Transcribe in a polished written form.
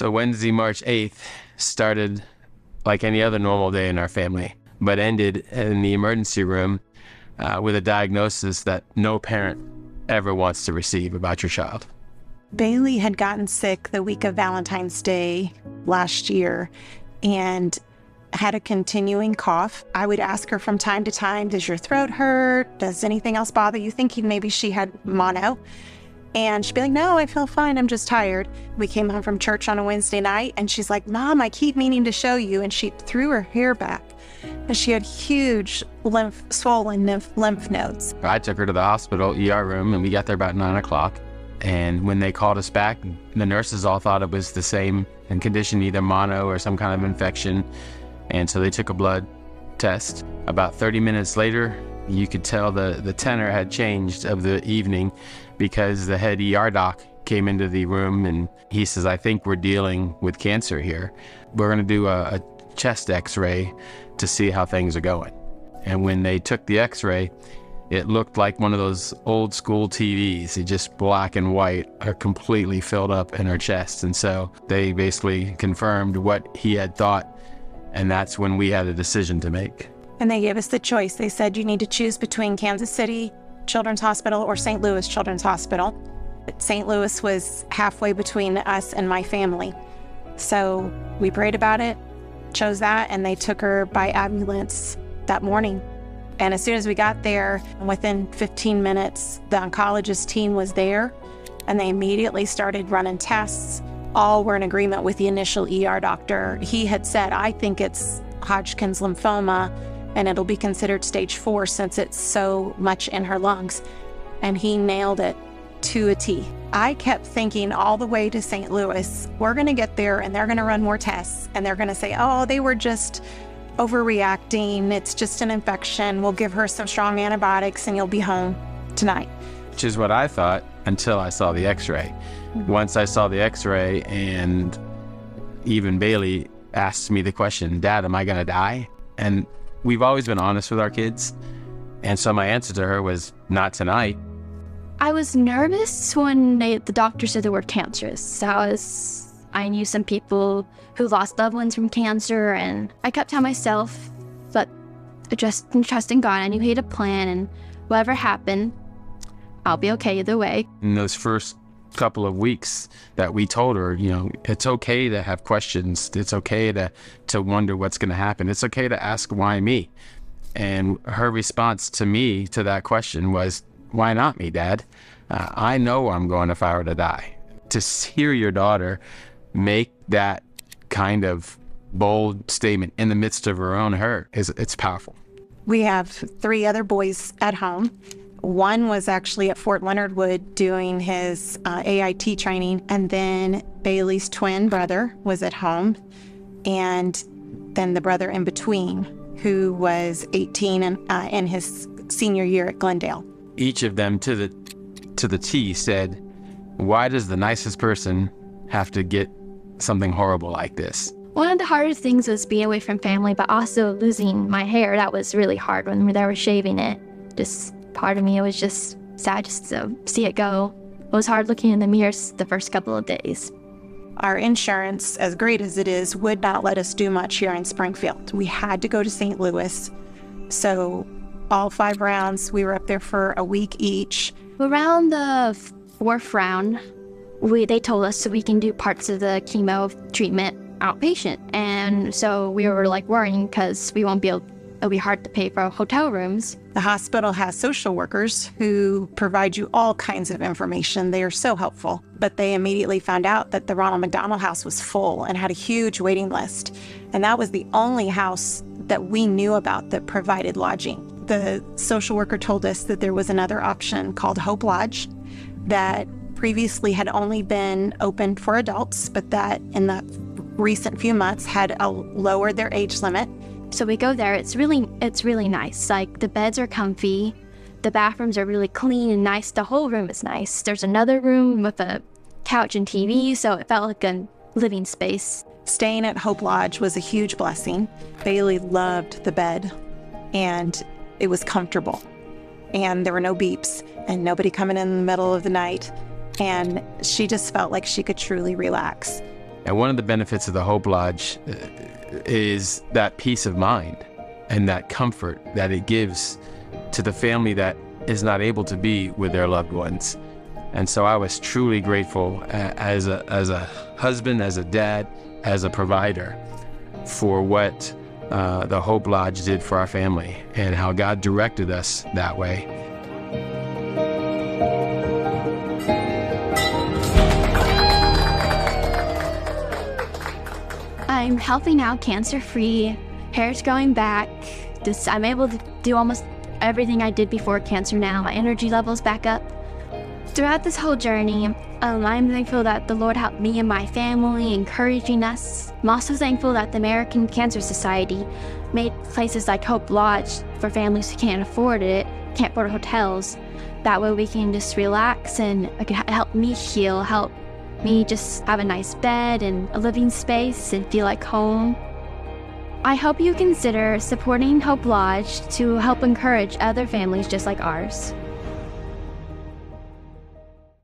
So Wednesday, March 8th started like any other normal day in our family, but ended in the emergency room with a diagnosis that no parent ever wants to receive about your child. Bailey had gotten sick the week of Valentine's Day last year and had a continuing cough. I would ask her from time to time, does your throat hurt? Does anything else bother you? Thinking maybe she had mono. And she'd be like, no, I feel fine. I'm just tired. We came home from church on a Wednesday night and she's like, Mom, I keep meaning to show you. And she threw her hair back and she had huge swollen lymph nodes. I took her to the hospital ER room and we got there about 9 o'clock. And when they called us back, the nurses all thought it was the same condition, either mono or some kind of infection. And so they took a blood test. About 30 minutes later, you could tell the tenor had changed of the evening because the head ER doc came into the room and he says, I think we're dealing with cancer here. We're going to do a chest x-ray to see how things are going. And when they took the x-ray, it looked like one of those old school TVs. It just black and white are completely filled up in her chest. And so they basically confirmed what he had thought. And that's when we had a decision to make. And they gave us the choice. They said, you need to choose between Kansas City Children's Hospital or St. Louis Children's Hospital. St. Louis was halfway between us and my family. So we prayed about it, chose that, and they took her by ambulance that morning. And as soon as we got there, within 15 minutes, the oncologist team was there and they immediately started running tests. All were in agreement with the initial ER doctor. He had said, I think it's Hodgkin's lymphoma and it'll be considered stage 4 since it's so much in her lungs. And he nailed it to a T. I kept thinking all the way to St. Louis, we're gonna get there and they're gonna run more tests and they're gonna say, oh, they were just overreacting. It's just an infection. We'll give her some strong antibiotics and you'll be home tonight. Which is what I thought until I saw the x-ray. Once I saw the x-ray and even Bailey asked me the question, Dad, am I going to die? And we've always been honest with our kids. And so my answer to her was, not tonight. I was nervous when the doctor said they were cancerous. I knew some people who lost loved ones from cancer, and I kept telling myself that just trust in God. I knew He had a plan, and whatever happened, I'll be okay either way. In those first couple of weeks that we told her, it's okay to have questions. It's okay to wonder what's going to happen. It's okay to ask, why me? And her response to me to that question was, why not me, Dad? I know I'm going if I were to die. To hear your daughter make that kind of bold statement in the midst of her own hurt, it's powerful. We have 3 other boys at home. One was actually at Fort Leonard Wood doing his AIT training, and then Bailey's twin brother was at home, and then the brother in between, who was 18 and in his senior year at Glendale. Each of them to the T said, why does the nicest person have to get something horrible like this? One of the hardest things was being away from family, but also losing my hair. That was really hard when they were shaving it. Just part of me, it was just sad just to see it go. It was hard looking in the mirrors the first couple of days. Our insurance, as great as it is, would not let us do much here in Springfield. We had to go to St. Louis. So all 5 rounds, we were up there for a week each. Around the 4th round, they told us so we can do parts of the chemo treatment outpatient. And so we were worrying because it'll be hard to pay for hotel rooms. The hospital has social workers who provide you all kinds of information. They are so helpful. But they immediately found out that the Ronald McDonald House was full and had a huge waiting list. And that was the only house that we knew about that provided lodging. The social worker told us that there was another option called Hope Lodge that previously had only been opened for adults, but that in the recent few months had lowered their age limit. So we go there. It's really nice. The beds are comfy, the bathrooms are really clean and nice. The whole room is nice. There's another room with a couch and TV, so it felt like a living space. Staying at Hope Lodge was a huge blessing. Bailey loved the bed, and it was comfortable, and there were no beeps and nobody coming in the middle of the night, and she just felt like she could truly relax. And one of the benefits of the Hope Lodge is that peace of mind and that comfort that it gives to the family that is not able to be with their loved ones. And so I was truly grateful as a husband, as a dad, as a provider for what the Hope Lodge did for our family and how God directed us that way. I'm healthy now, cancer-free, hair's going back. I'm able to do almost everything I did before cancer now. My energy level's back up. Throughout this whole journey, I'm thankful that the Lord helped me and my family, encouraging us. I'm also thankful that the American Cancer Society made places like Hope Lodge for families who can't afford hotels. That way we can just relax and it can help me heal, help me just have a nice bed and a living space and feel like home. I hope you consider supporting Hope Lodge to help encourage other families just like ours.